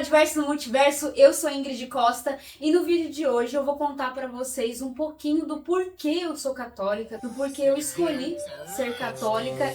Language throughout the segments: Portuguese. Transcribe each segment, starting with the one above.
Diverso no Multiverso, eu sou Ingrid Costa e no vídeo de hoje eu vou contar pra vocês um pouquinho do porquê eu sou católica, do porquê eu escolhi ser católica.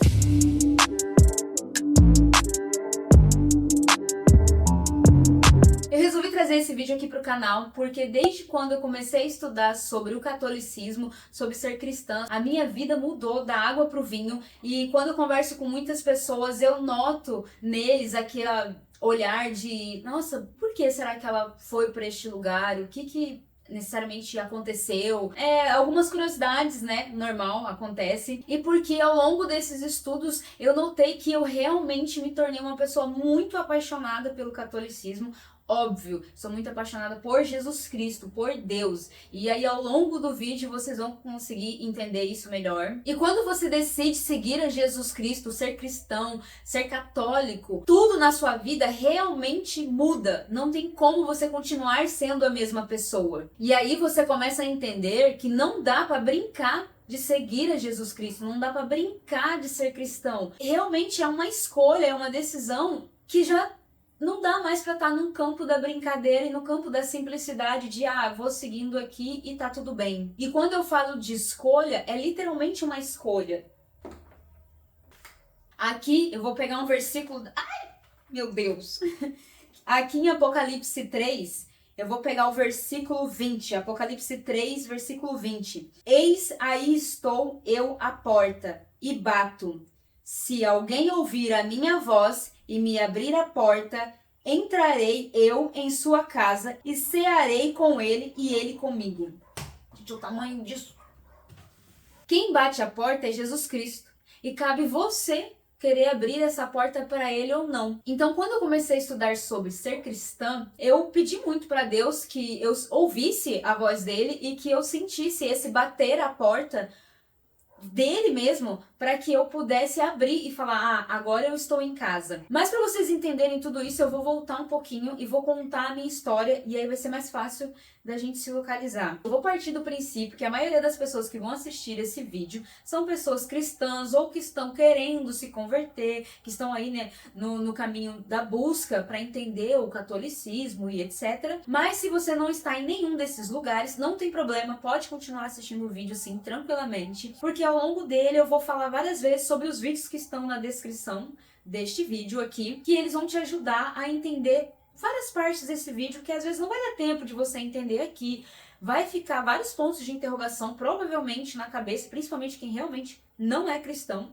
Eu resolvi trazer esse vídeo aqui pro canal porque desde quando eu comecei a estudar sobre o catolicismo, sobre ser cristã, a minha vida mudou da água pro vinho e quando eu converso com muitas pessoas eu noto neles aquele olhar de nossa, por que será que ela foi para este lugar? O que necessariamente aconteceu? Algumas curiosidades, né? Normal, acontece. E porque ao longo desses estudos eu notei que eu realmente me tornei uma pessoa muito apaixonada pelo catolicismo. Óbvio, sou muito apaixonada por Jesus Cristo, por Deus. E aí ao longo do vídeo vocês vão conseguir entender isso melhor. E quando você decide seguir a Jesus Cristo, ser cristão, ser católico, tudo na sua vida realmente muda. Não tem como você continuar sendo a mesma pessoa. E aí você começa a entender que não dá pra brincar de seguir a Jesus Cristo, não dá pra brincar de ser cristão. Realmente é uma escolha, é uma decisão que já não dá mais pra estar num campo da brincadeira e no campo da simplicidade de vou seguindo aqui e tá tudo bem. E quando eu falo de escolha, é literalmente uma escolha. Aqui eu vou pegar um versículo... Ai, meu Deus! Aqui em Apocalipse 3, eu vou pegar o versículo 20. Apocalipse 3, versículo 20. Eis aí estou eu à porta e bato. Se alguém ouvir a minha voz e me abrir a porta, entrarei eu em sua casa e cearei com ele e ele comigo. Gente, o tamanho disso. Quem bate a porta é Jesus Cristo. E cabe você querer abrir essa porta para ele ou não. Então, quando eu comecei a estudar sobre ser cristã, eu pedi muito para Deus que eu ouvisse a voz dele e que eu sentisse esse bater a porta dele mesmo, para que eu pudesse abrir e falar, agora eu estou em casa. Mas para vocês entenderem tudo isso, eu vou voltar um pouquinho e vou contar a minha história e aí vai ser mais fácil da gente se localizar. Eu vou partir do princípio que a maioria das pessoas que vão assistir esse vídeo são pessoas cristãs ou que estão querendo se converter, que estão aí, né, no caminho da busca para entender o catolicismo e etc. Mas se você não está em nenhum desses lugares, não tem problema, pode continuar assistindo o vídeo assim tranquilamente, porque ao longo dele eu vou falar várias vezes sobre os vídeos que estão na descrição deste vídeo aqui, que eles vão te ajudar a entender várias partes desse vídeo que às vezes não vai dar tempo de você entender aqui. Vai ficar vários pontos de interrogação provavelmente na cabeça, principalmente quem realmente não é cristão.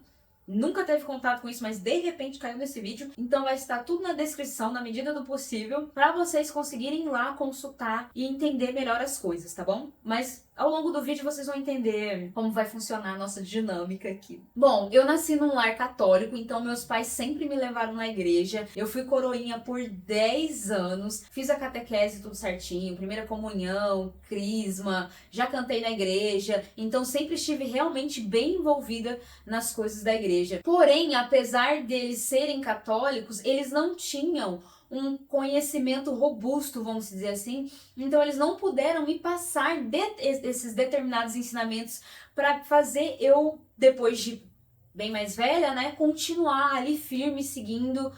Nunca teve contato com isso, mas de repente caiu nesse vídeo. Então vai estar tudo na descrição, na medida do possível, para vocês conseguirem ir lá consultar e entender melhor as coisas, tá bom? Mas ao longo do vídeo vocês vão entender como vai funcionar a nossa dinâmica aqui. Bom, eu nasci num lar católico, então meus pais sempre me levaram na igreja. Eu fui coroinha por 10 anos, fiz a catequese tudo certinho, primeira comunhão, crisma, já cantei na igreja, então sempre estive realmente bem envolvida nas coisas da igreja. Porém, apesar deles serem católicos, eles não tinham um conhecimento robusto, vamos dizer assim, então eles não puderam me passar esses determinados ensinamentos para fazer eu, depois de bem mais velha, né, continuar ali firme, seguindo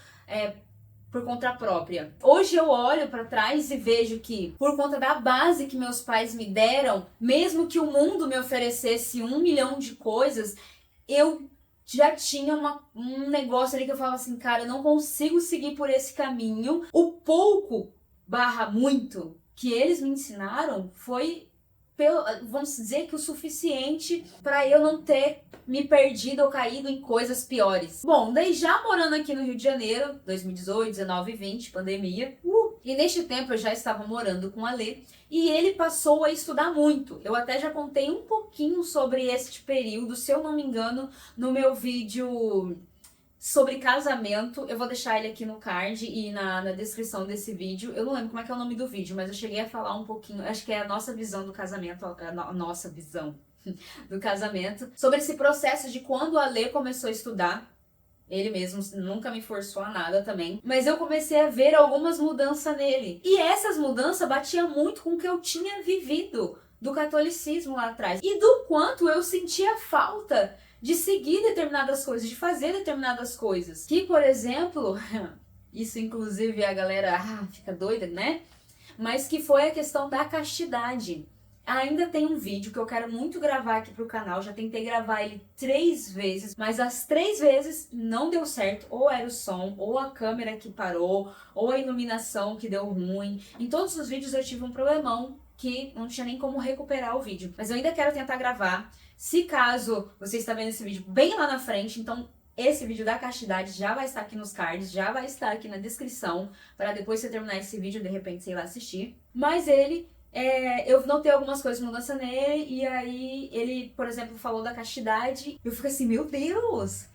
por conta própria. Hoje eu olho para trás e vejo que, por conta da base que meus pais me deram, mesmo que o mundo me oferecesse 1 milhão de coisas, eu já tinha um negócio ali que eu falava assim, cara, eu não consigo seguir por esse caminho. O pouco / muito que eles me ensinaram foi, vamos dizer que o suficiente para eu não ter me perdido ou caído em coisas piores. Bom, daí já morando aqui no Rio de Janeiro, 2018, 19 e 20, pandemia, e neste tempo eu já estava morando com o Alê, e ele passou a estudar muito. Eu até já contei um pouquinho sobre este período, se eu não me engano, no meu vídeo sobre casamento. Eu vou deixar ele aqui no card e na descrição desse vídeo. Eu não lembro como é que é o nome do vídeo, mas eu cheguei a falar um pouquinho, acho que é a nossa visão do casamento, a nossa visão do casamento, sobre esse processo de quando o Alê começou a estudar. Ele mesmo nunca me forçou a nada também. Mas eu comecei a ver algumas mudanças nele. E essas mudanças batiam muito com o que eu tinha vivido do catolicismo lá atrás. E do quanto eu sentia falta de seguir determinadas coisas, de fazer determinadas coisas. Que, por exemplo, isso inclusive a galera fica doida, né? Mas que foi a questão da castidade. Ainda tem um vídeo que eu quero muito gravar aqui pro canal, já tentei gravar ele 3 vezes, mas as 3 vezes não deu certo, ou era o som, ou a câmera que parou, ou a iluminação que deu ruim. Em todos os vídeos eu tive um problemão que não tinha nem como recuperar o vídeo, mas eu ainda quero tentar gravar. Se caso você está vendo esse vídeo bem lá na frente, então esse vídeo da castidade já vai estar aqui nos cards, já vai estar aqui na descrição, para depois você terminar esse vídeo, de repente, sei lá, assistir. Mas eu notei algumas coisas mudança nele, e aí ele, por exemplo, falou da castidade. Eu fico assim, meu Deus,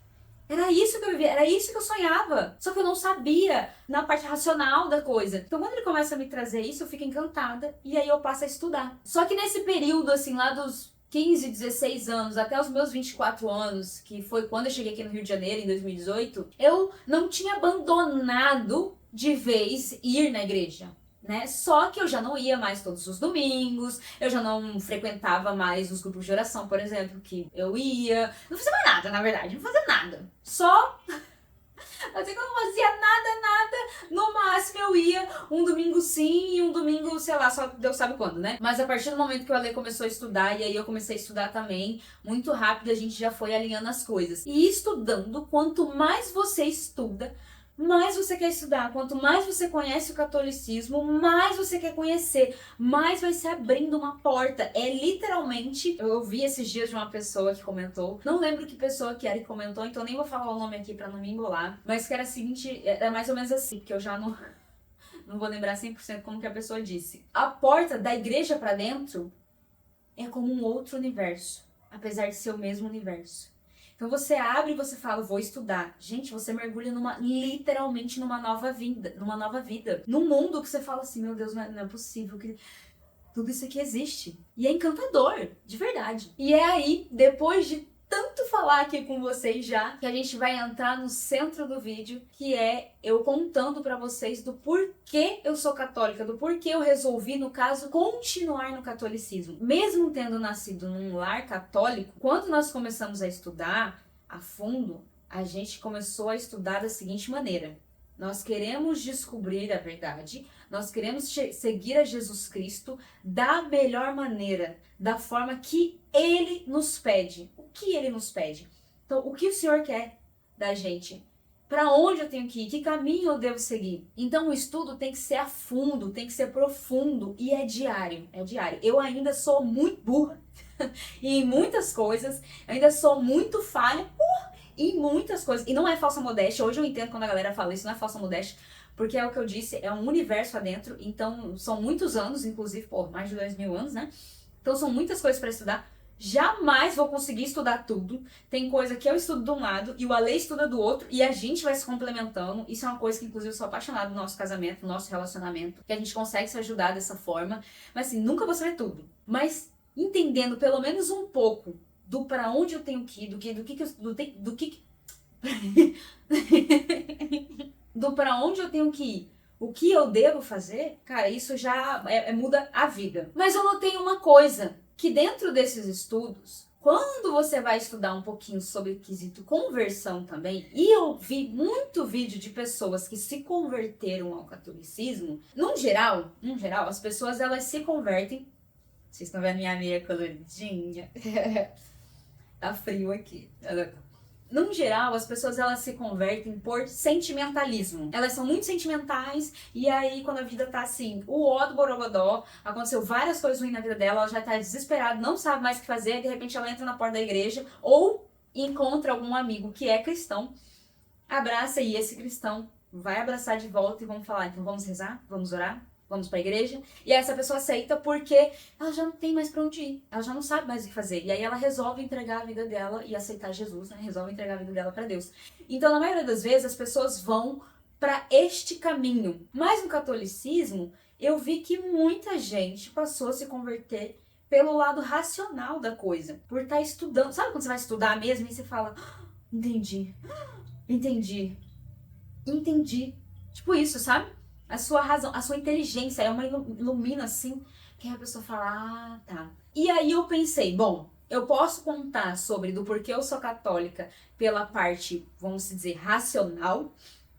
era isso que eu vivia, era isso que eu sonhava. Só que eu não sabia na parte racional da coisa. Então quando ele começa a me trazer isso, eu fico encantada, e aí eu passo a estudar. Só que nesse período, assim, lá dos 15, 16 anos, até os meus 24 anos, que foi quando eu cheguei aqui no Rio de Janeiro, em 2018, eu não tinha abandonado de vez ir na igreja, né? Só que eu já não ia mais todos os domingos, eu já não frequentava mais os grupos de oração, por exemplo, que eu ia. Não fazia mais nada, na verdade, não fazia nada. Só... Assim que eu não fazia nada, no máximo eu ia um domingo sim e um domingo, sei lá, só Deus sabe quando, né? Mas a partir do momento que o Ale começou a estudar, e aí eu comecei a estudar também, muito rápido a gente já foi alinhando as coisas. E estudando, quanto mais você estuda, mais você quer estudar. Quanto mais você conhece o catolicismo, mais você quer conhecer, mais vai se abrindo uma porta. É literalmente, eu ouvi esses dias de uma pessoa que comentou, não lembro que pessoa que era que comentou, então nem vou falar o nome aqui pra não me embolar, mas que era o seguinte, é mais ou menos assim, que eu já não vou lembrar 100% como que a pessoa disse. A porta da igreja pra dentro é como um outro universo, apesar de ser o mesmo universo. Então você abre e você fala, vou estudar. Gente, você mergulha literalmente numa nova vida. Num mundo que você fala assim, meu Deus, não é possível que tudo isso aqui existe. E é encantador, de verdade. E é aí, depois de tanto falar aqui com vocês já, que a gente vai entrar no centro do vídeo, que é eu contando pra vocês do porquê eu sou católica, do porquê eu resolvi, no caso, continuar no catolicismo. Mesmo tendo nascido num lar católico, quando nós começamos a estudar a fundo, a gente começou a estudar da seguinte maneira. Nós queremos descobrir a verdade, nós queremos seguir a Jesus Cristo da melhor maneira, da forma que Ele nos pede. O que Ele nos pede? Então, o que o Senhor quer da gente? Para onde eu tenho que ir? Que caminho eu devo seguir? Então, o estudo tem que ser a fundo, tem que ser profundo e é diário, é diário. Eu ainda sou muito burra em muitas coisas, eu ainda sou muito falha em muitas coisas. E não é falsa modéstia. Hoje eu entendo quando a galera fala isso, não é falsa modéstia, porque é o que eu disse, é um universo adentro. Então são muitos anos, inclusive, mais de 2000 anos, né? Então são muitas coisas para estudar. Jamais vou conseguir estudar tudo. Tem coisa que eu estudo de um lado e o Ale estuda do outro e a gente vai se complementando. Isso é uma coisa que, inclusive, eu sou apaixonada no nosso casamento, no nosso relacionamento, que a gente consegue se ajudar dessa forma. Mas assim, nunca vou saber tudo. Mas entendendo pelo menos um pouco do para onde eu tenho que ir, do para onde eu tenho que ir, o que eu devo fazer, cara, isso já muda a vida. Mas eu notei uma coisa, que dentro desses estudos, quando você vai estudar um pouquinho sobre o quesito conversão também, e eu vi muito vídeo de pessoas que se converteram ao catolicismo, no geral, as pessoas elas se convertem. Vocês estão vendo minha meia coloridinha? Tá frio aqui. No geral, as pessoas elas se convertem por sentimentalismo. Elas são muito sentimentais e aí quando a vida tá assim, o ó do borogodó, aconteceu várias coisas ruins na vida dela, ela já tá desesperada, não sabe mais o que fazer, de repente ela entra na porta da igreja ou encontra algum amigo que é cristão, abraça e esse cristão vai abraçar de volta e vamos falar, então vamos rezar, vamos orar, vamos pra igreja, e aí essa pessoa aceita porque ela já não tem mais pra onde ir, ela já não sabe mais o que fazer, e aí ela resolve entregar a vida dela e aceitar Jesus, né? Resolve entregar a vida dela pra Deus. Então, na maioria das vezes, as pessoas vão pra este caminho. Mas no catolicismo, eu vi que muita gente passou a se converter pelo lado racional da coisa, por estar estudando. Sabe quando você vai estudar mesmo e você fala, entendi. Tipo isso, sabe? A sua razão, a sua inteligência, ilumina assim, que a pessoa fala, tá. E aí eu pensei, bom, eu posso contar sobre do porquê eu sou católica pela parte, vamos dizer, racional,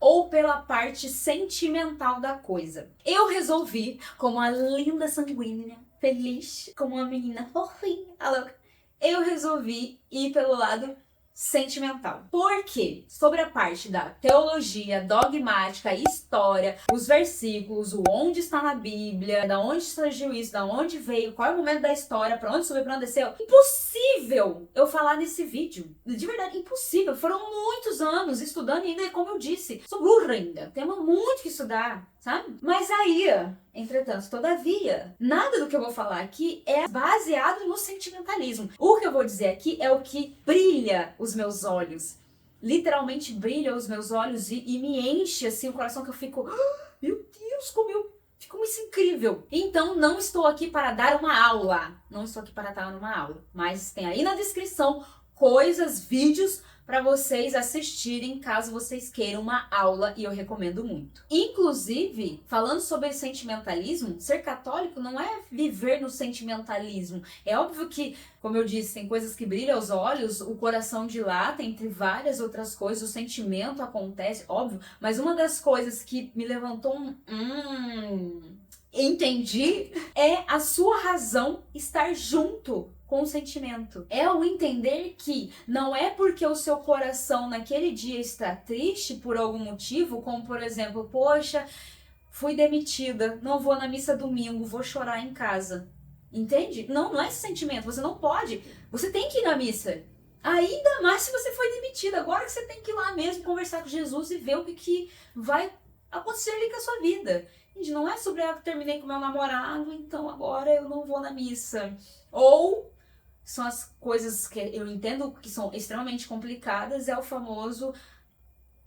ou pela parte sentimental da coisa. Eu resolvi, como a linda sanguínea, feliz, como uma menina fofinha, eu resolvi ir pelo lado sentimental. Por quê? Sobre a parte da teologia, dogmática, história, os versículos, o onde está na Bíblia, da onde surgiu isso, da onde veio, qual é o momento da história, pra onde subiu, pra onde desceu. Impossível eu falar nesse vídeo. De verdade, impossível. Foram muitos anos estudando e ainda, como eu disse, sou burra ainda. Temos muito que estudar, sabe? Mas aí, entretanto, todavia, nada do que eu vou falar aqui é baseado no sentimentalismo. O que eu vou dizer aqui é o que brilha os meus olhos. Literalmente brilha os meus olhos e me enche assim o coração, que eu fico, meu Deus, ficou isso incrível. Então não estou aqui para dar uma aula. Não estou aqui para dar uma aula. Mas tem aí na descrição coisas, vídeos para vocês assistirem caso vocês queiram uma aula, e eu recomendo muito. Inclusive, falando sobre sentimentalismo, ser católico não é viver no sentimentalismo. É óbvio que, como eu disse, tem coisas que brilham aos olhos, o coração dilata, entre várias outras coisas, o sentimento acontece, óbvio, mas uma das coisas que me levantou entendi, é a sua razão estar junto com o sentimento. É o entender que não é porque o seu coração naquele dia está triste por algum motivo, como por exemplo, poxa, fui demitida, não vou na missa domingo, vou chorar em casa. Entende? Não é esse sentimento, você não pode, você tem que ir na missa. Ainda mais se você foi demitida, agora que você tem que ir lá mesmo conversar com Jesus e ver o que vai acontecer ali com a sua vida. Gente, não é sobre eu terminei com meu namorado, então agora eu não vou na missa. Ou são as coisas que eu entendo que são extremamente complicadas, é o famoso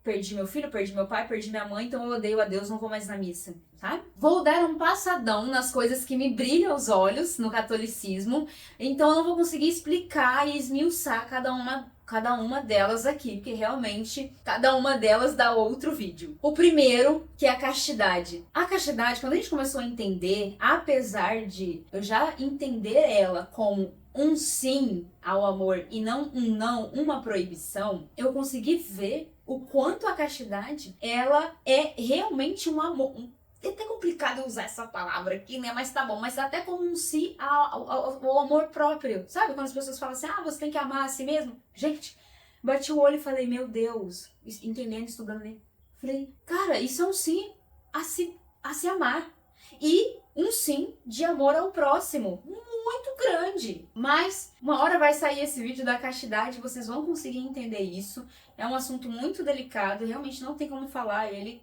perdi meu filho, perdi meu pai, perdi minha mãe, então eu odeio a Deus, não vou mais na missa, tá? Vou dar um passadão nas coisas que me brilham os olhos no catolicismo, então eu não vou conseguir explicar e esmiuçar cada uma delas aqui, porque realmente cada uma delas dá outro vídeo. O primeiro, que é a castidade. A castidade, quando a gente começou a entender, apesar de eu já entender ela como um sim ao amor e não um não, uma proibição, eu consegui ver o quanto a castidade, ela é realmente um amor. É até complicado usar essa palavra aqui, né? Mas tá bom. Mas até como um sim ao amor próprio. Sabe? Quando as pessoas falam assim, você tem que amar a si mesmo. Gente, bati o olho e falei, meu Deus. Entendendo, estudando, né? Falei, cara, isso é um sim a se amar. E um sim de amor ao próximo. Muito grande. Mas uma hora vai sair esse vídeo da castidade, vocês vão conseguir entender isso. É um assunto muito delicado, realmente não tem como falar ele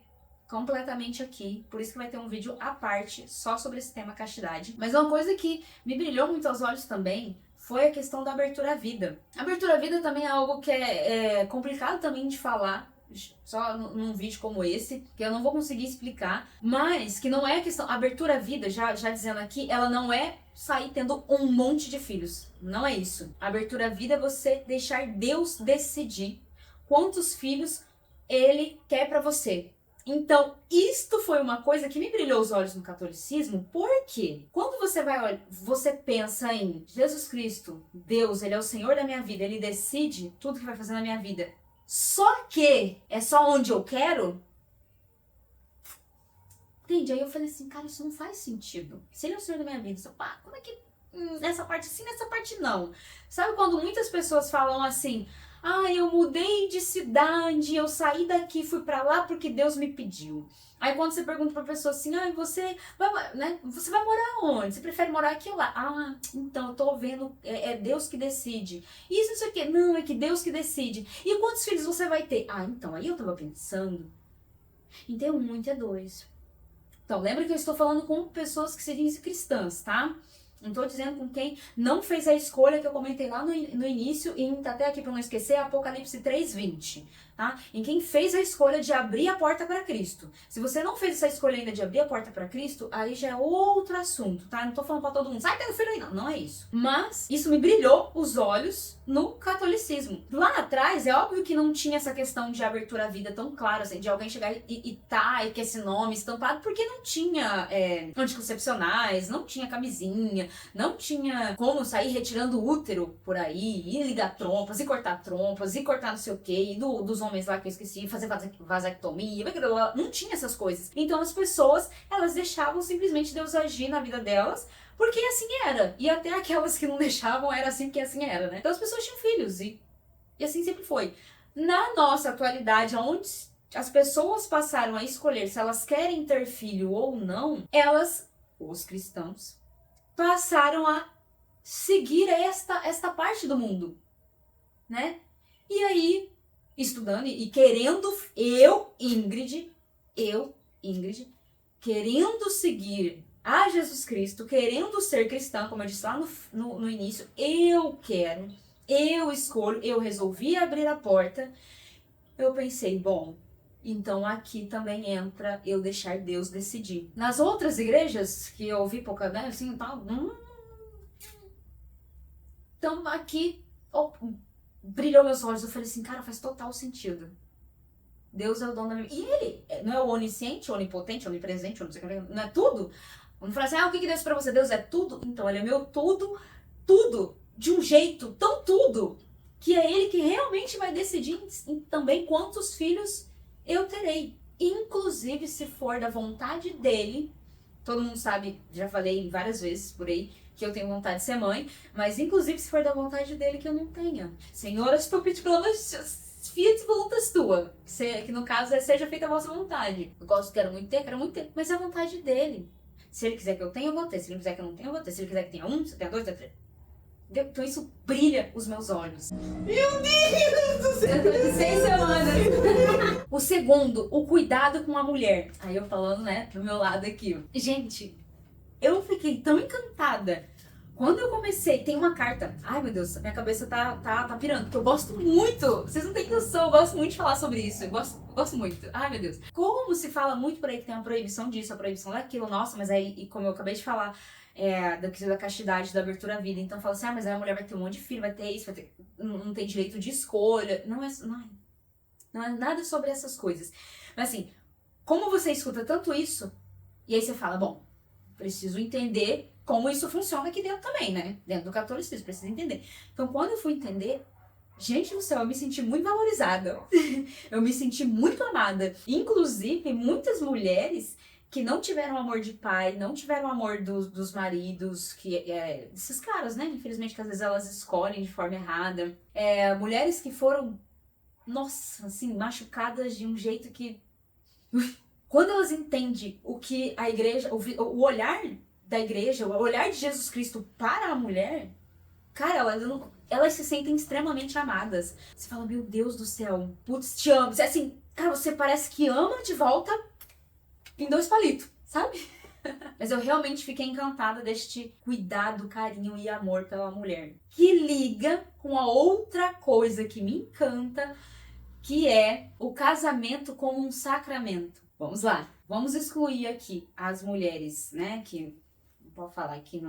completamente aqui, por isso que vai ter um vídeo à parte só sobre esse tema castidade. Mas uma coisa que me brilhou muito aos olhos também foi a questão da abertura à vida. A abertura à vida também é algo que é complicado também de falar, só num vídeo como esse, que eu não vou conseguir explicar, mas que não é questão, abertura à vida, já dizendo aqui, ela não é sair tendo um monte de filhos, não é isso. A abertura à vida é você deixar Deus decidir quantos filhos Ele quer pra você. Então, isto foi uma coisa que me brilhou os olhos no catolicismo, porque quando você pensa em Jesus Cristo, Deus, Ele é o Senhor da minha vida, Ele decide tudo que vai fazer na minha vida, só que é só onde eu quero. Entende? Aí eu falei assim, cara, isso não faz sentido. Se Ele é o Senhor da minha vida, como é que nessa parte sim, nessa parte não? Sabe quando muitas pessoas falam assim, eu mudei de cidade, eu saí daqui e fui pra lá porque Deus me pediu. Aí quando você pergunta pra pessoa assim, você vai morar onde? Você prefere morar aqui ou lá? Então eu tô vendo, é Deus que decide. Isso, não sei o quê. Não, é que Deus que decide. E quantos filhos você vai ter? Então, aí eu tava pensando em ter um e ter dois. Então, lembra que eu estou falando com pessoas que se dizem cristãs, tá? Não tô dizendo com quem não fez a escolha que eu comentei lá no início, e até aqui para não esquecer, Apocalipse 3:20, tá? Em quem fez a escolha de abrir a porta para Cristo. Se você não fez essa escolha ainda de abrir a porta para Cristo, aí já é outro assunto, tá? Não tô falando para todo mundo, sai tendo filho aí, não é isso. Mas isso me brilhou os olhos no catolicismo. Lá atrás, é óbvio que não tinha essa questão de abertura à vida tão clara, assim, de alguém chegar e com esse nome estampado, porque não tinha anticoncepcionais, não tinha camisinha, não tinha como sair retirando o útero por aí, e ligar trompas, e cortar não sei o que, e dos homens lá que eu esqueci, fazer vasectomia, não tinha essas coisas. Então as pessoas, elas deixavam simplesmente Deus agir na vida delas, porque assim era. E até aquelas que não deixavam, era assim porque assim era, né? Então as pessoas tinham filhos e assim sempre foi. Na nossa atualidade, onde as pessoas passaram a escolher se elas querem ter filho ou não, os cristãos, passaram a seguir esta parte do mundo, né? E aí, estudando e querendo, Ingrid, querendo seguir a Jesus Cristo, querendo ser cristã, como eu disse lá no início, eu escolho, eu resolvi abrir a porta. Eu pensei, bom, então aqui também entra eu deixar Deus decidir. Nas outras igrejas que eu ouvi pouca, né, assim, tal, então aqui brilhou meus olhos. Eu falei assim, cara, faz total sentido. Deus é o dono da minha vida. E ele não é o onisciente, onipotente, onipresente, não é tudo? Vamos falar assim, o que Deus é pra você? Deus é tudo? Então, ele é meu tudo, de um jeito tão tudo, que é ele que realmente vai decidir também quantos filhos eu terei. Inclusive, se for da vontade dele, todo mundo sabe, já falei várias vezes por aí, que eu tenho vontade de ser mãe, mas inclusive se for da vontade dele que eu não tenha. Senhor, eu estou pedindo pelo amor de Deus, fiat voluntas tua, que no caso seja feita a vossa vontade. Eu quero muito ter, mas é a vontade dele. Se ele quiser que eu tenha, eu vou ter. Se ele quiser que eu não tenha, eu vou ter. Se ele quiser que tenha um, se tenha dois, tenha três. Então isso brilha os meus olhos. Meu Deus do céu! Eu tô de 6 semanas. O segundo, o cuidado com a mulher. Aí eu falando, né, do meu lado aqui. Gente, eu fiquei tão encantada. Quando eu comecei, tem uma carta. Ai, meu Deus, minha cabeça tá pirando. Porque eu gosto muito. Vocês não têm noção, eu gosto muito de falar sobre isso. Eu gosto muito. Ai, meu Deus. Como se fala muito por aí que tem uma proibição disso, a proibição daquilo. Nossa, mas aí, e como eu acabei de falar, da castidade, da abertura à vida. Então fala assim, mas aí a mulher vai ter um monte de filho, vai ter isso, não tem direito de escolha. Não é nada sobre essas coisas. Mas assim, como você escuta tanto isso, e aí você fala, bom, preciso entender como isso funciona aqui dentro também, né? Dentro do catolicismo, preciso entender. Então, quando eu fui entender, gente do céu, eu me senti muito valorizada. Eu me senti muito amada. Inclusive, muitas mulheres que não tiveram amor de pai, não tiveram amor dos maridos, desses caras, né? Infelizmente, que às vezes elas escolhem de forma errada. Mulheres que foram, nossa, assim, machucadas de um jeito que... Quando elas entendem o que a igreja, o olhar da igreja, o olhar de Jesus Cristo para a mulher, cara, elas se sentem extremamente amadas. Você fala, meu Deus do céu, putz, te amo. Assim, cara, você parece que ama de volta em 2 palitos, sabe? Mas eu realmente fiquei encantada deste cuidado, carinho e amor pela mulher. Que liga com a outra coisa que me encanta, que é o casamento como um sacramento. Vamos lá, vamos excluir aqui as mulheres, né, que não pode falar aqui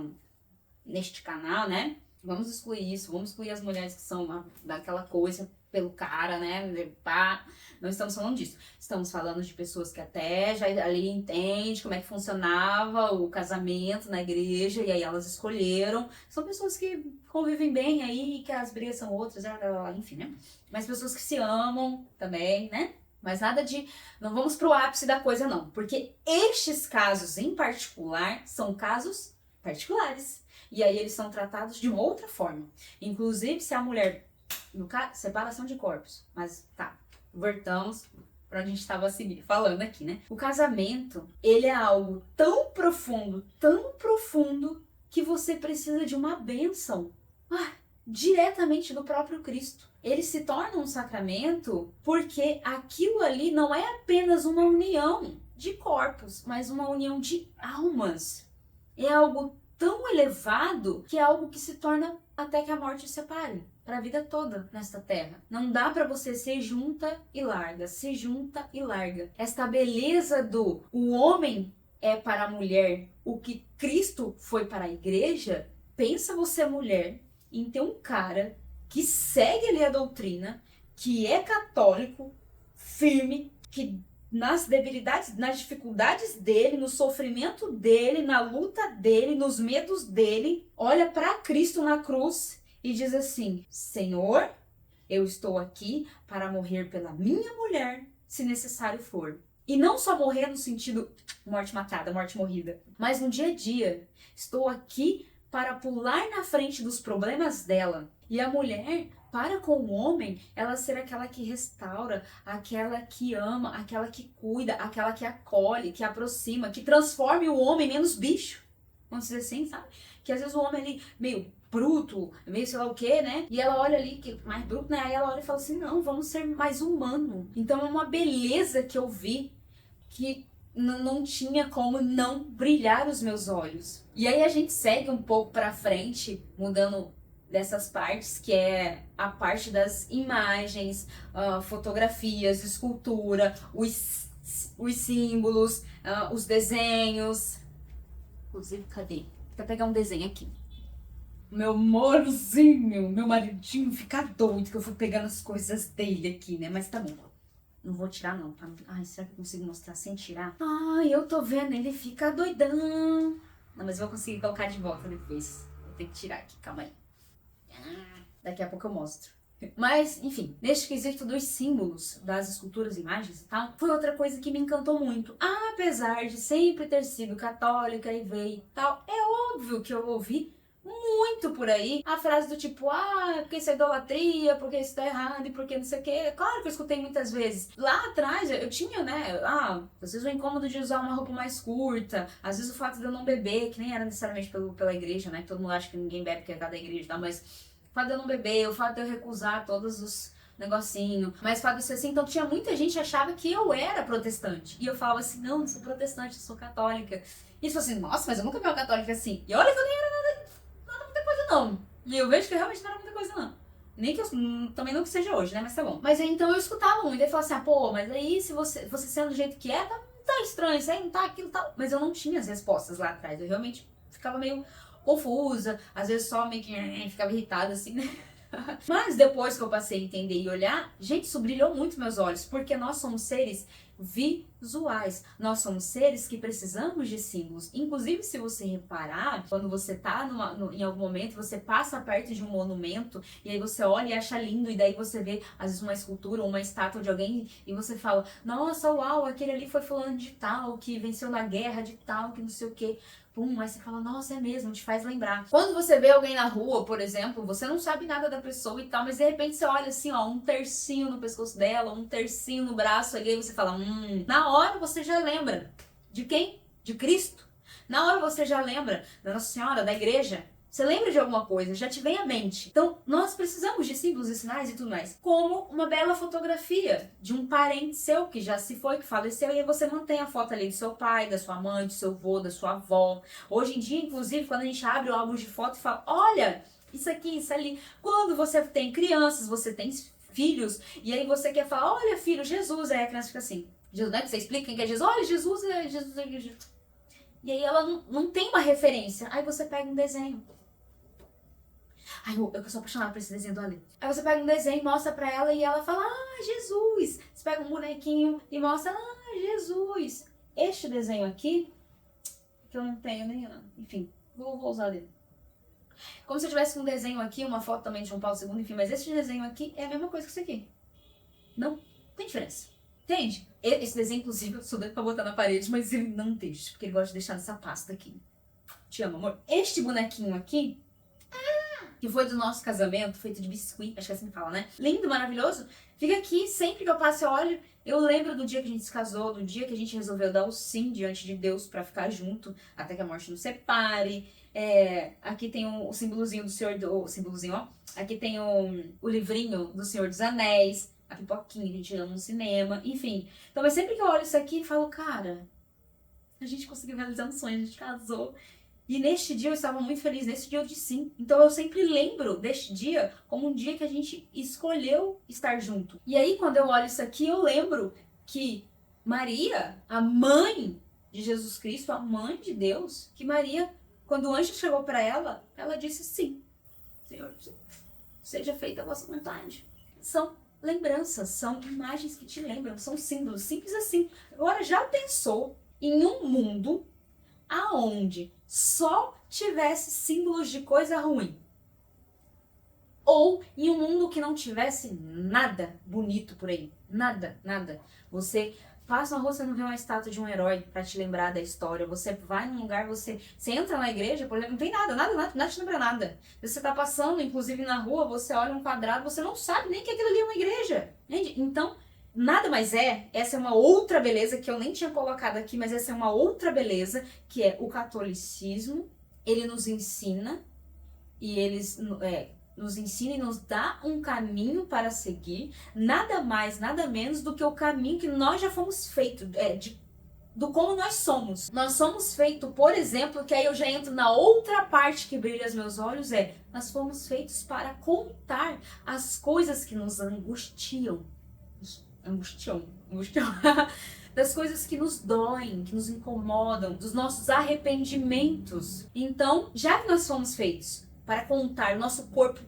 neste canal, né? Vamos excluir isso, vamos excluir as mulheres que são daquela coisa pelo cara, né? Pá. Não estamos falando disso. Estamos falando de pessoas que até já ali entendem como é que funcionava o casamento na igreja e aí elas escolheram. São pessoas que convivem bem aí, que as brigas são outras, enfim, né? Mas pessoas que se amam também, né? Mas nada de... Não vamos pro ápice da coisa, não. Porque estes casos em particular são casos particulares. E aí eles são tratados de uma outra forma. Inclusive, se a mulher... No caso, separação de corpos. Mas tá, voltamos pra onde a gente estava falando aqui, né? O casamento, ele é algo tão profundo, que você precisa de uma bênção. Diretamente do próprio Cristo. Ele se torna um sacramento porque aquilo ali não é apenas uma união de corpos, mas uma união de almas. É algo tão elevado que é algo que se torna até que a morte separe para a vida toda nesta terra. Não dá para você ser junta e larga, se junta e larga. Esta beleza o homem é para a mulher o que Cristo foi para a igreja. Pensa você, mulher, em ter um cara que segue ali a doutrina, que é católico, firme, que nas debilidades, nas dificuldades dele, no sofrimento dele, na luta dele, nos medos dele, olha para Cristo na cruz e diz assim: Senhor, Eu estou aqui para morrer pela minha mulher, se necessário for. E não só morrer no sentido morte matada, morte morrida, mas no dia a dia. Estou aqui para pular na frente dos problemas dela. E a mulher, para com o homem, ela ser aquela que restaura, aquela que ama, aquela que cuida, aquela que acolhe, que aproxima, que transforme o homem menos bicho. Vamos dizer assim, sabe? Que às vezes o homem ali meio bruto, meio sei lá o que, né? E ela olha ali, que mais bruto, né? Aí ela olha e fala assim, não, vamos ser mais humano. Então é uma beleza que eu vi que não tinha como não brilhar os meus olhos. E aí a gente segue um pouco pra frente, mudando dessas partes, que é a parte das imagens, fotografias, escultura, os símbolos, os desenhos. Inclusive, cadê? Vou pegar um desenho aqui. Meu amorzinho, meu maridinho fica doido que eu fui pegando as coisas dele aqui, né? Mas tá bom. Não vou tirar não, tá? Ai, será que eu consigo mostrar sem tirar? Ai, eu tô vendo, ele fica doidão. Não, mas eu vou conseguir colocar de volta depois. Vou ter que tirar aqui, calma aí. Daqui a pouco eu mostro. Mas, enfim, neste quesito dos símbolos, das esculturas, imagens e tal, foi outra coisa que me encantou muito. Apesar de sempre ter sido católica e ver e tal, é óbvio que eu ouvi muito por aí a frase do tipo, porque isso é idolatria, porque isso tá errado e porque não sei o que. Claro que eu escutei muitas vezes. Lá atrás eu tinha, né, às vezes o incômodo de usar uma roupa mais curta, às vezes o fato de eu não beber, que nem era necessariamente pela igreja, né, todo mundo acha que ninguém bebe porque é cada igreja, tá? Mas o fato de eu não beber, o fato de eu recusar todos os negocinho, mas o fato de ser assim, então tinha muita gente que achava que eu era protestante. E eu falava assim, não sou protestante, eu sou católica. E eles falavam assim, nossa, mas eu nunca vi uma católica assim. E olha que eu nem era muita coisa não. E eu vejo que realmente não era muita coisa não. Nem que eu, também não que seja hoje, né? Mas tá bom. Mas aí, então eu escutava muito. Aí falava assim, pô, mas aí se você sendo do jeito que é, tá estranho, isso aí não tá aquilo tal. Mas eu não tinha as respostas lá atrás. Eu realmente ficava meio confusa. Às vezes só meio que ficava irritada assim, né? Mas depois que eu passei a entender e olhar, gente, isso brilhou muito meus olhos, porque nós somos seres visuais. Nós somos seres que precisamos de símbolos. Inclusive, se você reparar, quando você tá em algum momento, você passa perto de um monumento e aí você olha e acha lindo, e daí você vê, às vezes, uma escultura ou uma estátua de alguém e você fala, nossa, uau, aquele ali foi fulano de tal, que venceu na guerra de tal, que não sei o quê. Pum, aí você fala, nossa, é mesmo, te faz lembrar. Quando você vê alguém na rua, por exemplo, você não sabe nada da pessoa e tal, mas de repente você olha assim, um tercinho no pescoço dela, um tercinho no braço ali, e você fala, na hora você já lembra. De quem? De Cristo. Na hora você já lembra da Nossa Senhora, da igreja. Você lembra de alguma coisa, já te vem à mente. Então, nós precisamos de símbolos e sinais e tudo mais. Como uma bela fotografia de um parente seu que já se foi, que faleceu, e aí você mantém a foto ali do seu pai, da sua mãe, do seu avô, da sua avó. Hoje em dia, inclusive, quando a gente abre o álbum de foto e fala, olha, isso aqui, isso ali. Quando você tem crianças, você tem filhos, e aí você quer falar, olha, filho, Jesus, aí a criança fica assim. Jesus, né? Você explica quem que é Jesus, olha, Jesus é Jesus. E aí ela não tem uma referência. Aí você pega um desenho. Ai, eu sou apaixonada por esse desenho do Ali. Aí você pega um desenho, mostra pra ela e ela fala, Jesus. Você pega um bonequinho e mostra, Jesus. Este desenho aqui, que eu não tenho nem, enfim, vou usar dele. Como se eu tivesse um desenho aqui, uma foto também de João Paulo II, enfim, mas esse desenho aqui é a mesma coisa que isso aqui. Não tem diferença. Entende? Esse desenho, inclusive, eu sou doida pra botar na parede, mas ele não deixa, porque ele gosta de deixar nessa pasta aqui. Te amo, amor. Este bonequinho aqui, que foi do nosso casamento, feito de biscuit, acho que é assim que fala, né? Lindo, maravilhoso. Fica aqui, sempre que eu passo e olho, eu lembro do dia que a gente se casou, do dia que a gente resolveu dar o sim diante de Deus pra ficar junto, até que a morte nos separe. Aqui tem o símbolozinho do Senhor, o símbolozinho, ó. Aqui tem o livrinho do Senhor dos Anéis, a pipoquinha que a gente ama no cinema, enfim. Então, mas sempre que eu olho isso aqui, eu falo, cara, a gente conseguiu realizar um sonho, a gente casou. E neste dia eu estava muito feliz, nesse dia eu disse sim. Então eu sempre lembro deste dia como um dia que a gente escolheu estar junto. E aí quando eu olho isso aqui, eu lembro que Maria, a mãe de Jesus Cristo, a mãe de Deus, que Maria, quando o anjo chegou para ela, ela disse sim. Senhor, seja feita a vossa vontade. São lembranças, são imagens que te lembram, são símbolos, simples assim. Agora já pensou em um mundo aonde só tivesse símbolos de coisa ruim? Ou em um mundo que não tivesse nada bonito por aí. Nada, nada. Você passa na rua, você não vê uma estátua de um herói pra te lembrar da história. Você vai num lugar, você entra na igreja, por exemplo, não tem nada te lembra nada. Você tá passando, inclusive na rua, você olha um quadrado, você não sabe nem que aquilo ali é uma igreja. Entende? Então, nada mais essa é uma outra beleza que eu nem tinha colocado aqui, mas essa é uma outra beleza, que é o catolicismo. Ele nos ensina nos ensina e nos dá um caminho para seguir, nada mais, nada menos do que o caminho que nós já fomos feitos, do como nós somos. Nós somos feitos, por exemplo, que aí eu já entro na outra parte que brilha aos meus olhos, nós fomos feitos para contar as coisas que nos angustiam. Das coisas que nos doem, que nos incomodam, dos nossos arrependimentos. Então, já que nós fomos feitos para contar, o nosso corpo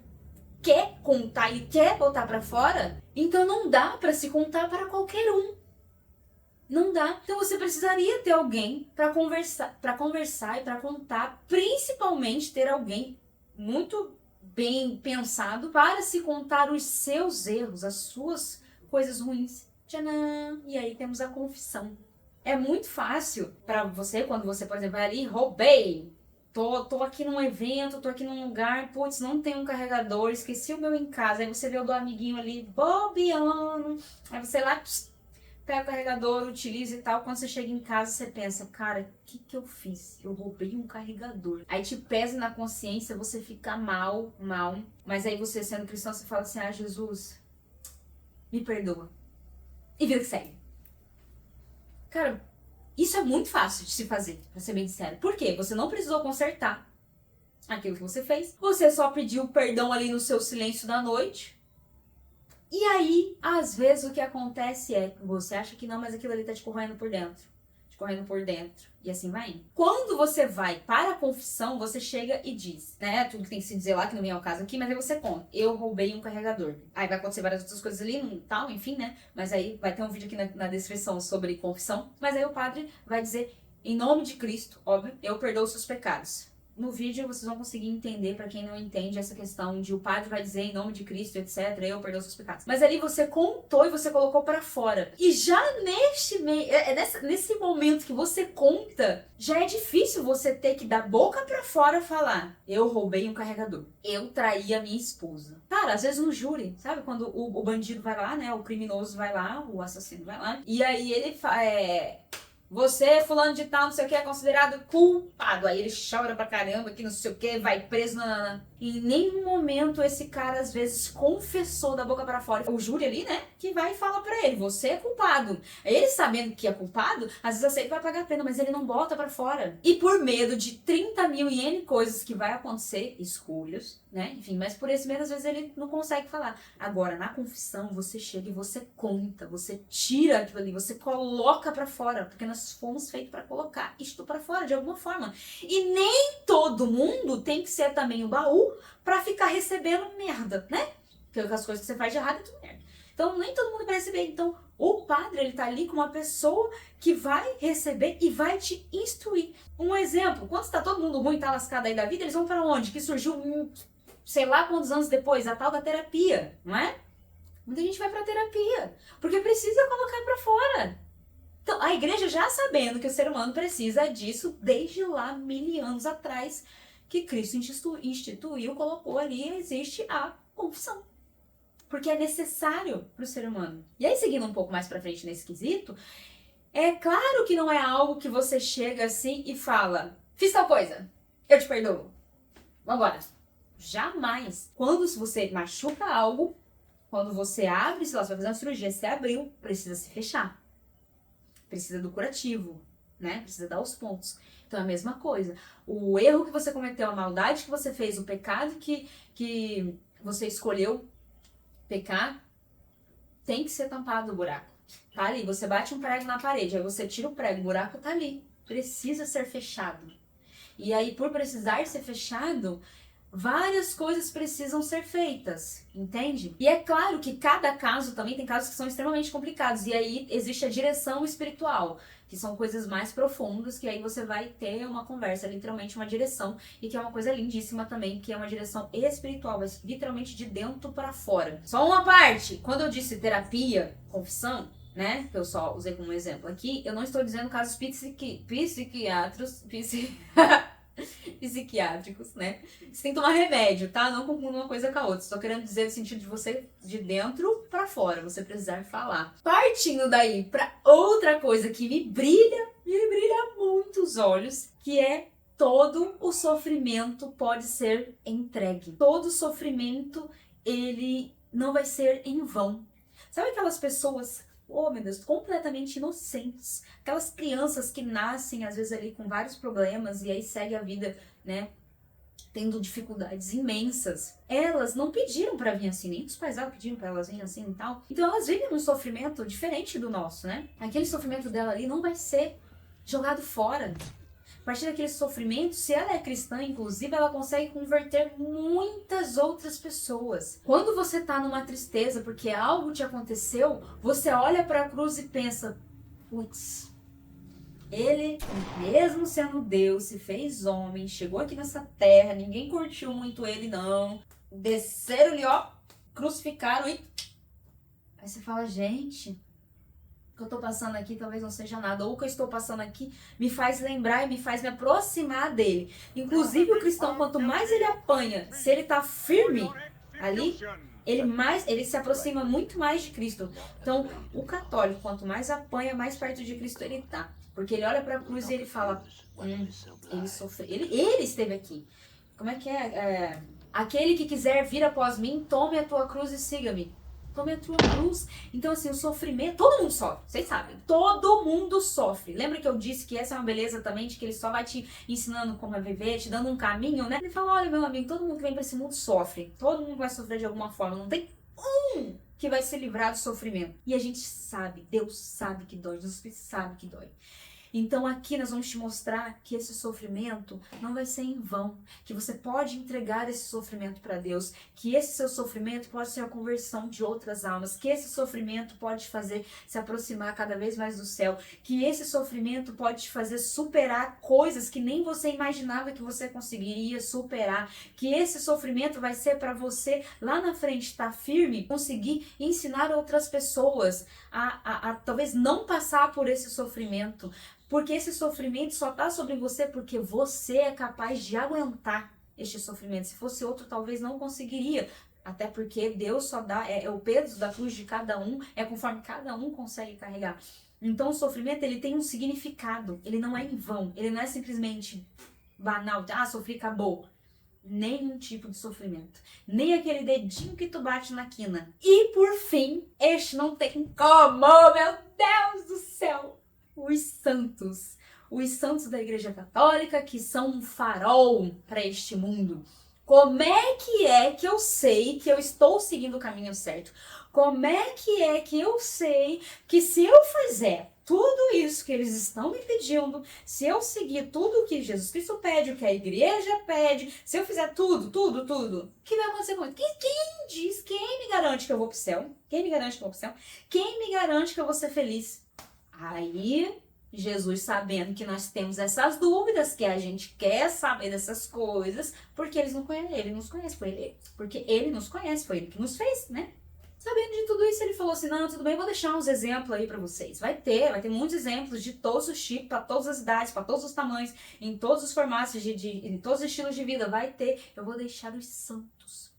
quer contar e quer botar para fora, então não dá para se contar para qualquer um. Não dá. Então você precisaria ter alguém para conversar e para contar, principalmente ter alguém muito bem pensado para se contar os seus erros, as suas coisas ruins. Tchanã! E aí temos a confissão. É muito fácil para você, quando você, por exemplo, vai ali, roubei. Tô aqui num evento, tô aqui num lugar, putz, não tem um carregador, esqueci o meu em casa. Aí você vê o do amiguinho ali, bobeando. Aí você lá, pega o carregador, utiliza e tal. Quando você chega em casa, você pensa, cara, o que eu fiz? Eu roubei um carregador. Aí te pesa na consciência, você fica mal. Mas aí você, sendo cristão, você fala assim, Jesus, me perdoa. E vida que segue. Cara, isso é muito fácil de se fazer, pra ser bem sincero. Por quê? Você não precisou consertar aquilo que você fez. Você só pediu perdão ali no seu silêncio da noite. E aí, às vezes, o que acontece é que você acha que não, mas aquilo ali tá te corroendo por dentro. E assim vai indo. Quando você vai para a confissão, você chega e diz, né? Tudo que tem que se dizer lá, que não vem ao caso aqui, mas aí você conta. Eu roubei um carregador. Aí vai acontecer várias outras coisas ali, tal, enfim, né? Mas aí vai ter um vídeo aqui na descrição sobre confissão. Mas aí o padre vai dizer, em nome de Cristo, óbvio, eu perdoo os seus pecados. No vídeo vocês vão conseguir entender, pra quem não entende, essa questão de o padre vai dizer em nome de Cristo, etc, eu perdoo seus pecados. Mas ali você contou e você colocou pra fora. E já nesse momento que você conta, já é difícil você ter que da boca pra fora falar, eu roubei um carregador, eu traí a minha esposa. Cara, às vezes no júri, sabe? Quando o bandido vai lá, né? O criminoso vai lá, o assassino vai lá, e aí ele você, fulano de tal, não sei o que, é considerado culpado. Aí ele chora pra caramba, que não sei o que, vai preso. Em nenhum momento esse cara, às vezes, confessou da boca pra fora. O júri ali, né, que vai e fala pra ele, você é culpado. Ele, sabendo que é culpado, às vezes aceita e vai pagar a pena, mas ele não bota pra fora. E por medo de 30 mil e N coisas que vai acontecer, escolhas, né, enfim, mas por esse medo, às vezes, ele não consegue falar. Agora, na confissão, você chega e você conta, você tira aquilo ali, você coloca pra fora, porque nós fomos feitos pra colocar isto pra fora, de alguma forma. E nem todo mundo tem que ser também o baú pra ficar recebendo merda, né? Porque as coisas que você faz de errado é tudo merda. Então, nem todo mundo vai receber. Então, o padre, ele tá ali com uma pessoa que vai receber e vai te instruir. Um exemplo, quando está todo mundo ruim, tá lascado aí da vida, eles vão pra onde? Que surgiu, sei lá quantos anos depois, a tal da terapia, não é? Muita gente vai pra terapia, porque precisa colocar pra fora. Então, a igreja já sabendo que o ser humano precisa disso desde lá 1000 anos atrás, que Cristo instituiu, colocou ali, existe a confissão. Porque é necessário para o ser humano. E aí, seguindo um pouco mais para frente nesse quesito, é claro que não é algo que você chega assim e fala, fiz tal coisa, eu te perdoo. Vambora. Jamais. Quando você machuca algo, quando você abre, sei lá, você vai fazer uma cirurgia, você abriu, precisa se fechar. Precisa do curativo, né? Precisa dar os pontos. Então é a mesma coisa. O erro que você cometeu, a maldade que você fez, o pecado que você escolheu pecar, tem que ser tampado o buraco. Tá ali, você bate um prego na parede, aí você tira o prego, o buraco tá ali. Precisa ser fechado. E aí, por precisar ser fechado, Várias coisas precisam ser feitas, entende? E é claro que cada caso também tem casos que são extremamente complicados. E aí existe a direção espiritual, que são coisas mais profundas, que aí você vai ter uma conversa, literalmente uma direção, e que é uma coisa lindíssima também, que é uma direção espiritual, mas literalmente de dentro para fora. Só uma parte, quando eu disse terapia, confissão, né, que eu só usei como exemplo aqui, eu não estou dizendo casos psiquiátricos, né? Você tem que tomar remédio, tá? Não confunda uma coisa com a outra. Estou querendo dizer no sentido de você de dentro pra fora, você precisar falar. Partindo daí pra outra coisa que me brilha muito os olhos, que é todo o sofrimento pode ser entregue. Todo sofrimento, ele não vai ser em vão. Sabe aquelas pessoas, oh meu Deus, completamente inocentes, aquelas crianças que nascem às vezes ali com vários problemas e aí segue a vida, né, tendo dificuldades imensas. Elas não pediram pra vir assim, nem os pais dela pediram pra elas virem assim e tal. Então elas vivem um sofrimento diferente do nosso, né? Aquele sofrimento dela ali não vai ser jogado fora. A partir daquele sofrimento, se ela é cristã, inclusive, ela consegue converter muitas outras pessoas. Quando você tá numa tristeza porque algo te aconteceu, você olha pra cruz e pensa, putz, ele, mesmo sendo Deus, se fez homem, chegou aqui nessa terra, ninguém curtiu muito ele, não. Desceram ali, ó, crucificaram e... Aí você fala, gente... que eu tô passando aqui talvez não seja nada, ou o que eu estou passando aqui me faz lembrar e me faz me aproximar dele. Inclusive o cristão, quanto mais ele apanha, se ele tá firme ali, ele se aproxima muito mais de Cristo. Então, o católico, quanto mais apanha, mais perto de Cristo ele tá. Porque ele olha pra cruz e ele fala, ele sofreu, ele esteve aqui. Como é que é? Aquele que quiser vir após mim, tome a tua cruz e siga-me. Tome a tua cruz. Então, assim, o sofrimento... Todo mundo sofre, vocês sabem. Todo mundo sofre. Lembra que eu disse que essa é uma beleza também, de que ele só vai te ensinando como é viver, te dando um caminho, né? Ele fala, olha, meu amigo, todo mundo que vem pra esse mundo sofre. Todo mundo vai sofrer de alguma forma. Não tem um que vai ser livrado do sofrimento. E a gente sabe, Deus sabe que dói, Jesus Cristo sabe que dói. Então aqui nós vamos te mostrar que esse sofrimento não vai ser em vão, que você pode entregar esse sofrimento para Deus, que esse seu sofrimento pode ser a conversão de outras almas, que esse sofrimento pode te fazer se aproximar cada vez mais do céu, que esse sofrimento pode te fazer superar coisas que nem você imaginava que você conseguiria superar, que esse sofrimento vai ser para você lá na frente estar firme, conseguir ensinar outras pessoas a talvez não passar por esse sofrimento, porque esse sofrimento só está sobre você porque você é capaz de aguentar este sofrimento. Se fosse outro, talvez não conseguiria. Até porque Deus só dá, é o peso da cruz de cada um, é conforme cada um consegue carregar. Então o sofrimento, ele tem um significado, ele não é em vão, ele não é simplesmente banal, sofri, acabou. Nenhum tipo de sofrimento, nem aquele dedinho que tu bate na quina. E por fim, este não tem como, meu Deus do céu, os santos da Igreja Católica, que são um farol para este mundo. Como é que eu sei que eu estou seguindo o caminho certo? Como é que eu sei que se eu fizer tudo isso que eles estão me pedindo, se eu seguir tudo o que Jesus Cristo pede, o que a igreja pede, se eu fizer tudo, o que vai acontecer com isso? Quem me garante que eu vou pro céu? Quem me garante que eu vou pro céu? Quem me garante que eu vou ser feliz? Aí, Jesus, sabendo que nós temos essas dúvidas, que a gente quer saber dessas coisas, porque ele nos conhece, porque ele nos conhece, foi ele que nos fez, né? Sabendo de tudo isso, ele falou assim, não, tudo bem, vou deixar uns exemplos aí pra vocês. Vai ter muitos exemplos de todos os tipos, para todas as idades, para todos os tamanhos, em todos os formatos, em todos os estilos de vida, vai ter. Eu vou deixar os santos.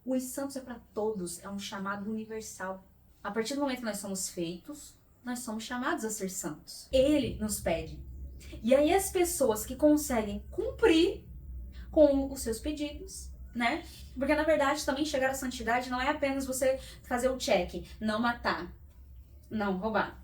Os santos é para todos, é um chamado universal. A partir do momento que nós somos feitos, nós somos chamados a ser santos. Ele nos pede. E aí as pessoas que conseguem cumprir com os seus pedidos, né? Porque na verdade também chegar à santidade não é apenas você fazer o check, não matar, não roubar,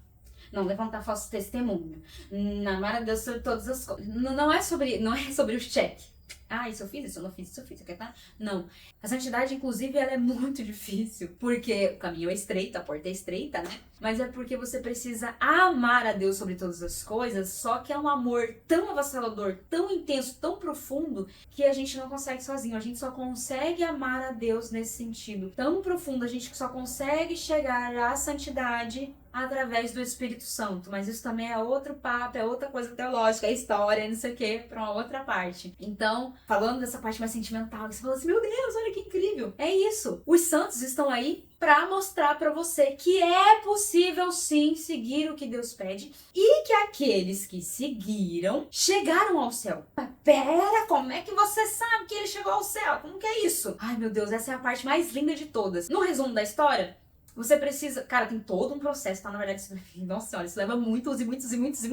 não levantar falso testemunho, não amar a Deus sobre todas as coisas. Não é sobre o cheque. Ah, isso eu fiz, isso eu não fiz, isso eu fiz, isso tá? Não. A santidade, inclusive, ela é muito difícil, porque o caminho é estreito, a porta é estreita, né? Mas é porque você precisa amar a Deus sobre todas as coisas, só que é um amor tão avassalador, tão intenso, tão profundo, que a gente não consegue sozinho. A gente só consegue amar a Deus nesse sentido tão profundo, a gente só consegue chegar à santidade através do Espírito Santo. Mas isso também é outro papo, é outra coisa teológica, é história, não sei o que, pra uma outra parte. Então, falando dessa parte mais sentimental, você fala assim, meu Deus, olha que incrível. É isso. Os santos estão aí para mostrar para você que é possível sim seguir o que Deus pede e que aqueles que seguiram chegaram ao céu. Mas pera, como é que você sabe que ele chegou ao céu? Como que é isso? Ai meu Deus, essa é a parte mais linda de todas. No resumo da história, você precisa... Cara, tem todo um processo, tá? Na verdade, nossa senhora, isso leva muitos anos. Muitos e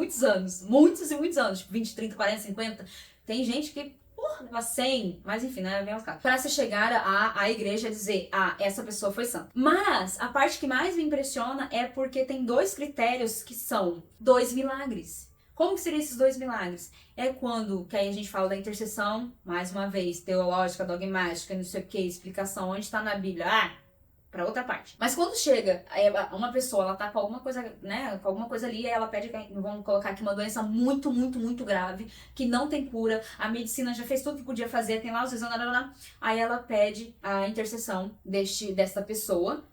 muitos anos. Tipo, 20, 30, 40, 50. Tem gente que... leva 100, mas enfim, né? Vem aos casos. Pra se chegar à igreja dizer, essa pessoa foi santa. Mas a parte que mais me impressiona é porque tem 2 critérios que são 2 milagres. Como que seriam esses 2 milagres? É quando, que aí a gente fala da intercessão, mais uma vez, teológica, dogmática, não sei o que, explicação, onde tá na Bíblia? Pra outra parte. Mas quando chega uma pessoa, ela tá com alguma coisa, né, com alguma coisa ali, aí ela pede, vamos colocar aqui uma doença muito, muito, muito grave, que não tem cura, a medicina já fez tudo que podia fazer, tem lá os exames, aí ela pede a intercessão dessa pessoa,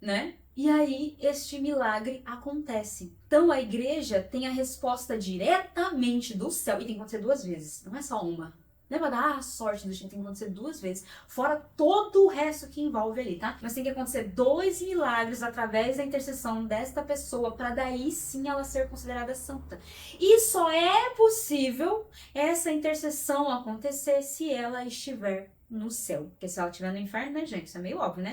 né, e aí este milagre acontece. Então a igreja tem a resposta diretamente do céu, e tem que acontecer 2 vezes, não é só uma. Não é pra dar a sorte do destino, tem que acontecer 2 vezes, fora todo o resto que envolve ali, tá? Mas tem que acontecer 2 milagres através da intercessão desta pessoa, pra daí sim ela ser considerada santa. E só é possível essa intercessão acontecer se ela estiver no céu. Porque se ela estiver no inferno, né, gente? Isso é meio óbvio, né?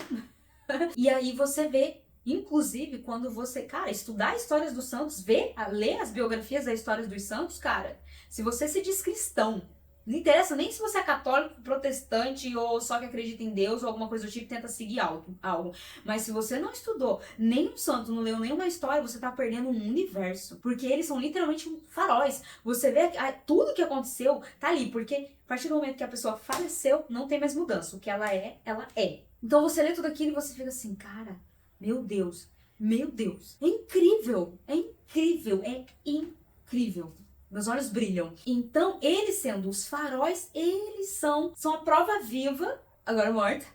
E aí você vê, inclusive, quando você, cara, estudar histórias dos santos, ler as biografias das histórias dos santos, cara, se você se diz cristão, não interessa nem se você é católico, protestante ou só que acredita em Deus ou alguma coisa do tipo, tenta seguir algo. Mas se você não estudou nenhum santo, não leu nenhuma história, você tá perdendo um universo. Porque eles são literalmente faróis. Você vê tudo que aconteceu, tá ali. Porque a partir do momento que a pessoa faleceu, não tem mais mudança. O que ela é, ela é. Então você lê tudo aquilo e você fica assim, cara, meu Deus. É incrível, é incrível, é incrível. Meus olhos brilham. Então, eles sendo os faróis, eles são a prova viva, agora morta,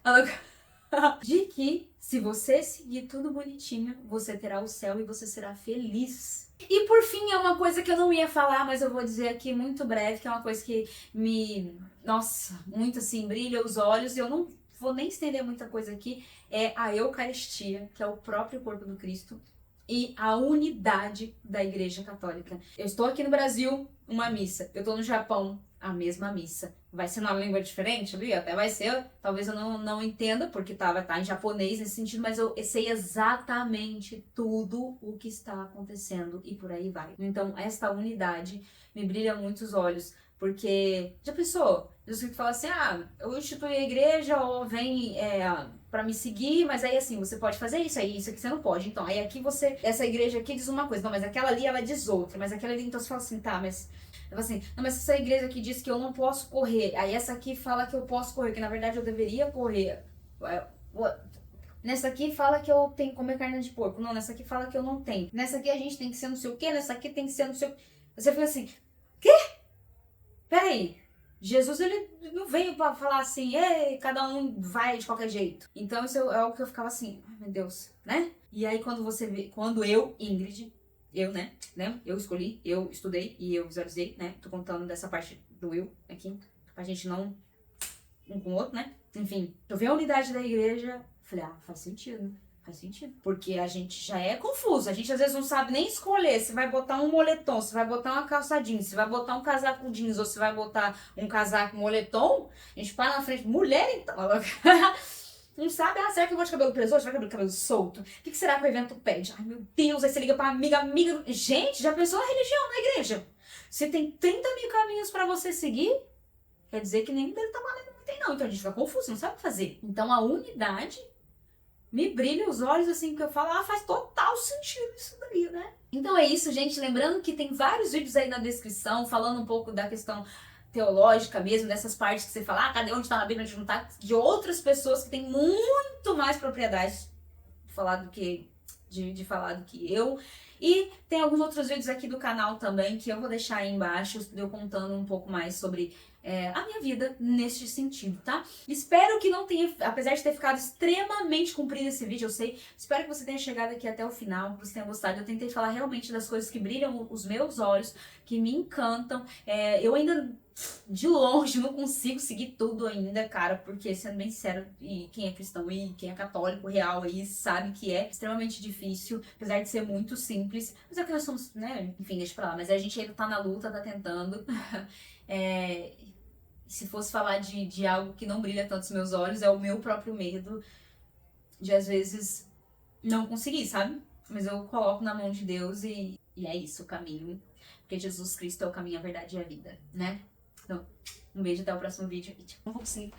de que se você seguir tudo bonitinho, você terá o céu e você será feliz. E por fim, é uma coisa que eu não ia falar, mas eu vou dizer aqui muito breve, que é uma coisa que muito assim, brilha os olhos, e eu não vou nem estender muita coisa aqui, é a Eucaristia, que é o próprio corpo do Cristo, e a unidade da Igreja Católica. Eu estou aqui no Brasil, uma missa. Eu estou no Japão, a mesma missa. Vai ser numa língua diferente ali? Até vai ser. Talvez eu não entenda, porque tá em japonês nesse sentido, mas eu sei exatamente tudo o que está acontecendo e por aí vai. Então, esta unidade me brilha muito os olhos. Porque, já pensou? Jesus fala assim, eu instituí a igreja ou vem pra me seguir, mas aí assim, você pode fazer isso aí, isso aqui você não pode. Então, aí aqui essa igreja aqui diz uma coisa, não, mas aquela ali ela diz outra, mas aquela ali, então você fala assim, tá, mas... Eu falo assim, não, mas essa igreja aqui diz que eu não posso correr, aí essa aqui fala que eu posso correr, que na verdade eu deveria correr. Nessa aqui fala que eu tenho que comer carne de porco, não, nessa aqui fala que eu não tenho. Nessa aqui a gente tem que ser não sei o quê, nessa aqui tem que ser não sei o quê. Você fica assim, quê? Peraí, Jesus ele não veio pra falar assim, cada um vai de qualquer jeito. Então isso é o que eu ficava assim, ai meu Deus, né? E aí quando eu, Ingrid, eu escolhi, eu estudei e eu visualizei, né? Tô contando dessa parte do eu aqui, pra gente não um com o outro, né? Enfim, eu vi a unidade da igreja, falei, faz sentido, né? Faz sentido. Porque a gente já é confuso. A gente às vezes não sabe nem escolher se vai botar um moletom, se vai botar uma calça jeans, se vai botar um casaco jeans ou se vai botar um casaco moletom. A gente para na frente. Mulher, então. Não sabe, será que eu vou de cabelo preso hoje? Será que eu vou de cabelo solto? O que será que o evento pede? Ai, meu Deus. Aí você liga pra amiga. Gente, já pensou a religião na igreja? Se tem 30 mil caminhos pra você seguir, quer dizer que nenhum dele tá valendo muito aí não. Então a gente fica confuso, não sabe o que fazer. Então a unidade me brilha os olhos, assim, que eu falo, faz total sentido isso daí, né? Então é isso, gente. Lembrando que tem vários vídeos aí na descrição falando um pouco da questão teológica mesmo, dessas partes que você fala, cadê onde tá na Bíblia, onde não tá, de outras pessoas que têm muito mais propriedade de falar do que, de falar do que eu. E tem alguns outros vídeos aqui do canal também que eu vou deixar aí embaixo, eu contando um pouco mais sobre a minha vida neste sentido, tá? Espero que não tenha, apesar de ter ficado extremamente comprido esse vídeo, eu sei, espero que você tenha chegado aqui até o final, que você tenha gostado. Eu tentei falar realmente das coisas que brilham os meus olhos, que me encantam. Eu ainda, de longe, não consigo seguir tudo ainda, cara, porque, sendo bem sincero, e quem é cristão e quem é católico real aí sabe que é extremamente difícil, apesar de ser muito simples. Mas é que nós somos, né? Enfim, deixa pra lá. Mas a gente ainda tá na luta, tá tentando. Se fosse falar de algo que não brilha tanto os meus olhos, é o meu próprio medo de, às vezes, não conseguir, sabe? Mas eu coloco na mão de Deus e é isso o caminho. Porque Jesus Cristo é o caminho, a verdade e a vida, né? Então, um beijo, até o próximo vídeo. E, tipo, não vou conseguir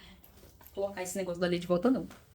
colocar esse negócio da lei de volta, não.